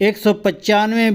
$195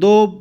2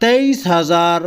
23,000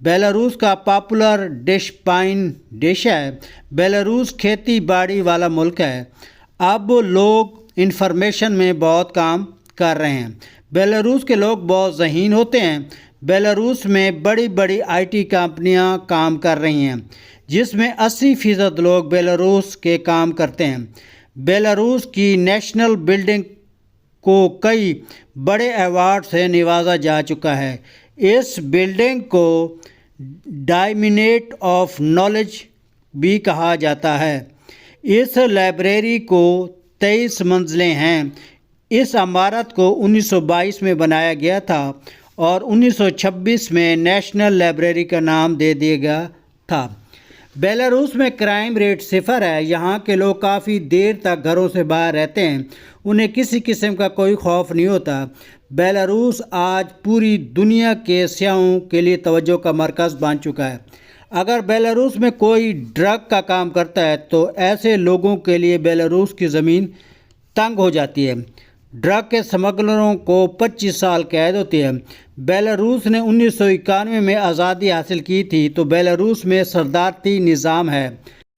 Belarus کا popular dish pine dish ہے۔ Belarus کھیتی باڑی والا ملک ہے۔ اب لوگ انفارمیشن میں بہت کام کر رہے ہیں۔ بیلاروس کے لوگ بہت ذہین ہوتے ہیں۔ بیلاروس میں بڑی بڑی IT کمپنیاں کام کر رہی ہیں، جس میں 80% لوگ بیلاروس کے کام کرتے ہیں۔ بیلاروس کی نیشنل بلڈنگ کو کئی بڑے ایوارڈ سے نوازا جا چکا ہے۔ اس بلڈنگ کو ڈائمنیٹ آف نالج بھی کہا جاتا ہے۔ اس لائبریری کو 23 منزلیں ہیں۔ اس عمارت کو 1922 میں بنایا گیا تھا اور 1926 میں نیشنل لائبریری کا نام دے دیا گیا تھا۔ بیلاروس میں کرائم ریٹ 0 ہے۔ یہاں کے لوگ کافی دیر تک گھروں سے باہر رہتے ہیں۔ انہیں کسی قسم کا کوئی خوف نہیں ہوتا۔ بیلاروس آج پوری دنیا کے سیاحوں کے لیے توجہ کا مرکز بن چکا ہے۔ اگر بیلاروس میں کوئی ڈرگ کا کام کرتا ہے تو ایسے لوگوں کے لیے بیلاروس کی زمین تنگ ہو جاتی ہے۔ ڈرگ کے سمگلروں کو 25 سال قید ہوتی ہے۔ بیلاروس نے 1991 میں آزادی حاصل کی تھی تو بیلاروس میں صدارتی نظام ہے۔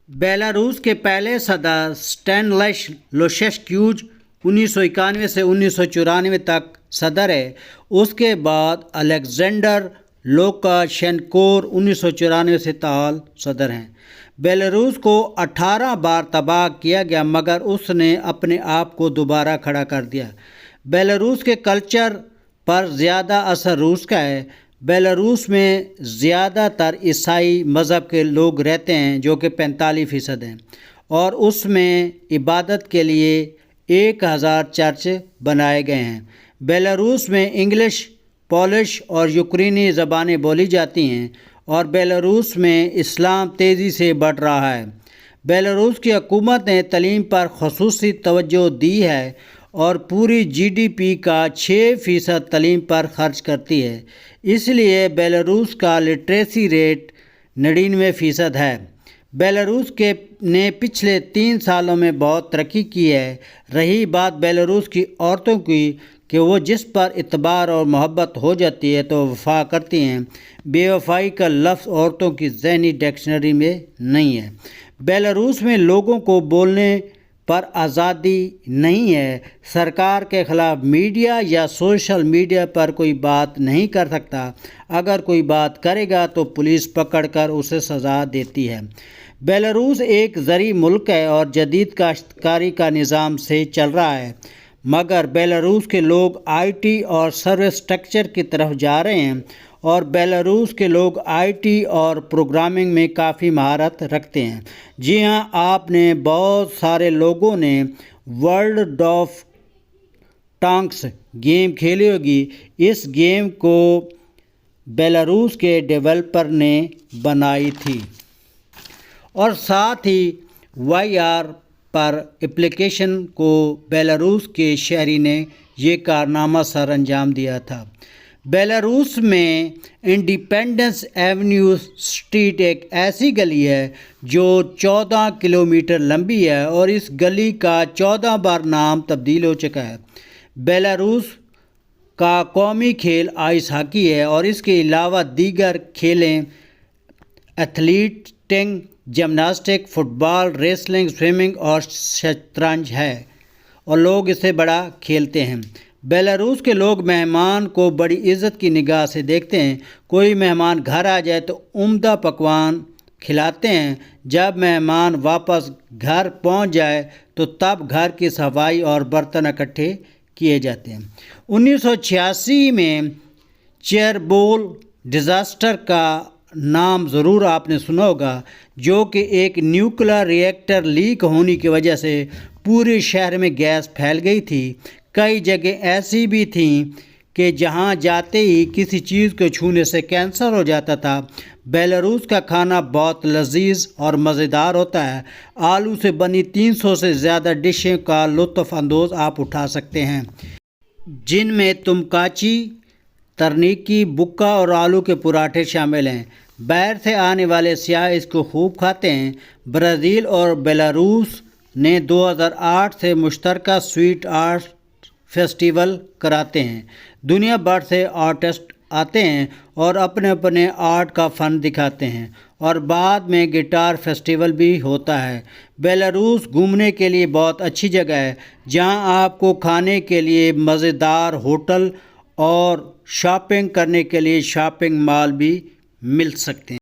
بیلاروس کے پہلے صدر سٹینلس لوشیشکیوچ 1991 سے 1994 تک صدر ہے۔ اس کے بعد الیگزینڈر لوکاشینکو 1994 سے تاحال صدر ہیں۔ بیلاروس کو 18 بار تباہ کیا گیا مگر اس نے اپنے آپ کو دوبارہ کھڑا کر دیا۔ بیلاروس کے کلچر پر زیادہ اثر روس کا ہے۔ بیلاروس میں زیادہ تر عیسائی مذہب کے لوگ رہتے ہیں جو کہ 45% ہیں، اور اس میں عبادت کے لیے 1000 چرچ بنائے گئے ہیں۔ بیلاروس میں انگلش، پولش اور یوکرینی زبانیں بولی جاتی ہیں اور بیلاروس میں اسلام تیزی سے بڑھ رہا ہے۔ بیلاروس کی حکومت نے تعلیم پر خصوصی توجہ دی ہے اور پوری GDP کا 6% تعلیم پر خرچ کرتی ہے۔ اس لیے بیلاروس کا لٹریسی ریٹ 99% ہے۔ بیلاروس نے پچھلے 3 سالوں میں بہت ترقی کی ہے۔ رہی بات بیلاروس کی عورتوں کی کہ وہ جس پر اعتبار اور محبت ہو جاتی ہے تو وفا کرتی ہیں، بے وفائی کا لفظ عورتوں کی ذہنی ڈکشنری میں نہیں ہے۔ بیلاروس میں لوگوں کو بولنے پر آزادی نہیں ہے۔ سرکار کے خلاف میڈیا یا سوشل میڈیا پر کوئی بات نہیں کر سکتا۔ اگر کوئی بات کرے گا تو پولیس پکڑ کر اسے سزا دیتی ہے۔ بیلاروس ایک زرعی ملک ہے اور جدید کاشتکاری کا نظام سے چل رہا ہے، مگر بیلاروس کے لوگ IT اور سروس سیکٹر کی طرف جا رہے ہیں اور بیلاروس کے لوگ IT اور پروگرامنگ میں کافی مہارت رکھتے ہیں۔ جی ہاں، آپ نے بہت سارے لوگوں نے ورلڈ آف ٹانکس گیم کھیلی ہوگی۔ اس گیم کو بیلاروس کے ڈیولپر نے بنائی تھی اور ساتھ ہی VR پر اپلیکیشن کو بیلاروس کے شہری نے یہ کارنامہ سر انجام دیا تھا۔ بیلاروس میں انڈیپینڈنس ایونیو اسٹریٹ ایک ایسی گلی ہے جو 14 کلومیٹر لمبی ہے اور اس گلی کا 14 بار نام تبدیل ہو چکا ہے۔ بیلاروس کا قومی کھیل آئس ہاکی ہے اور اس کے علاوہ دیگر کھیلیں ایتھلیٹنگ، جمناسٹک، فٹ بال، ریسلنگ، سوئمنگ اور شطرنج ہے اور لوگ اسے بڑا کھیلتے ہیں۔ بیلاروس کے لوگ مہمان کو بڑی عزت کی نگاہ سے دیکھتے ہیں۔ کوئی مہمان گھر آ جائے تو عمدہ پکوان کھلاتے ہیں۔ جب مہمان واپس گھر پہنچ جائے تو تب گھر کی صفائی اور برتن اکٹھے کیے جاتے ہیں۔ 1986 میں چیرنوبل ڈیزاسٹر کا نام ضرور آپ نے سنا ہوگا، جو کہ ایک نیوکلیر ری ایکٹر لیک ہونے کی وجہ سے پورے شہر میں گیس پھیل گئی تھی۔ کئی جگہ ایسی بھی تھیں کہ جہاں جاتے ہی کسی چیز کو چھونے سے کینسر ہو جاتا تھا۔ بیلاروس کا کھانا بہت لذیذ اور مزیدار ہوتا ہے۔ آلو سے بنی 300 سے زیادہ ڈشیں کا لطف اندوز آپ اٹھا سکتے ہیں، جن میں تمکاچی، ترنیکی، بکا اور آلو کے پراٹھے شامل ہیں۔ باہر سے آنے والے سیاح اس کو خوب کھاتے ہیں۔ برازیل اور بیلاروس نے 2008 سے مشترکہ سویٹ آرٹ فیسٹیول کراتے ہیں۔ دنیا بھر سے آرٹسٹ آتے ہیں اور اپنے اپنے آرٹ کا فن دکھاتے ہیں، اور بعد میں گٹار فیسٹیول بھی ہوتا ہے۔ بیلاروس گھومنے کے لیے بہت اچھی جگہ ہے، جہاں آپ کو کھانے کے لیے مزیدار ہوٹل اور شاپنگ کرنے کے لیے شاپنگ مال بھی مل سکتے ہیں۔